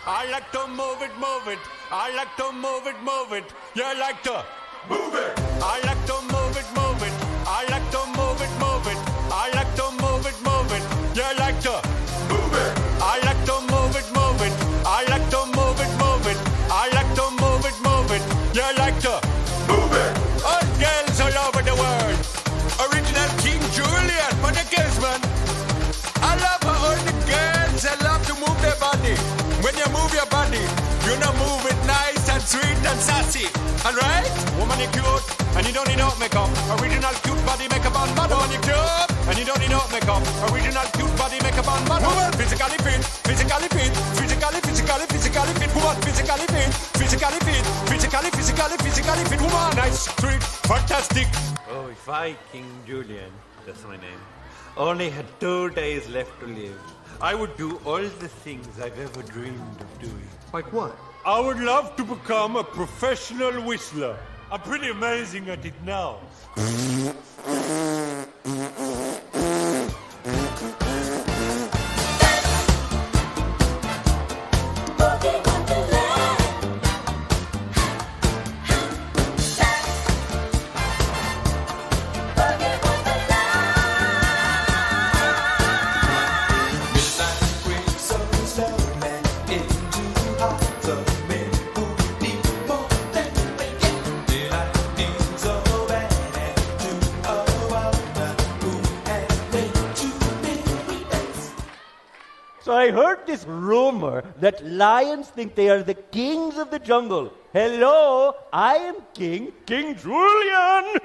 I like to move it, move it. I like to move it, move it. You like to move it. I like to move it, move it. I like to move it, move it. I like to move it, move it. You like to move it. I like to move it, move it. I like to move it, move it. I like to move it, move it. You like to move it. All girls all over the world. Original King Julian for the girls, man. I love how all the girls they love to move their body. When you move your body, you know move it nice and sweet and sassy. Alright? Woman, you cute, and you don't need no makeup. Original cute body makeup on model. Woman, you cute, and you don't need no makeup. Original cute body makeup on model. Woman, physically fit, physically fit, physically fit. Woman, physically fit, physically fit, physically fit. Woman, nice, sweet, fantastic. Oh, if I, King Julian, that's my name, only had 2 days left to live, I would do all the things I've ever dreamed of doing. Like what? I would love to become a professional whistler. I'm pretty amazing at it now. So I heard this rumor that lions think they are the kings of the jungle. Hello, I am King Julian!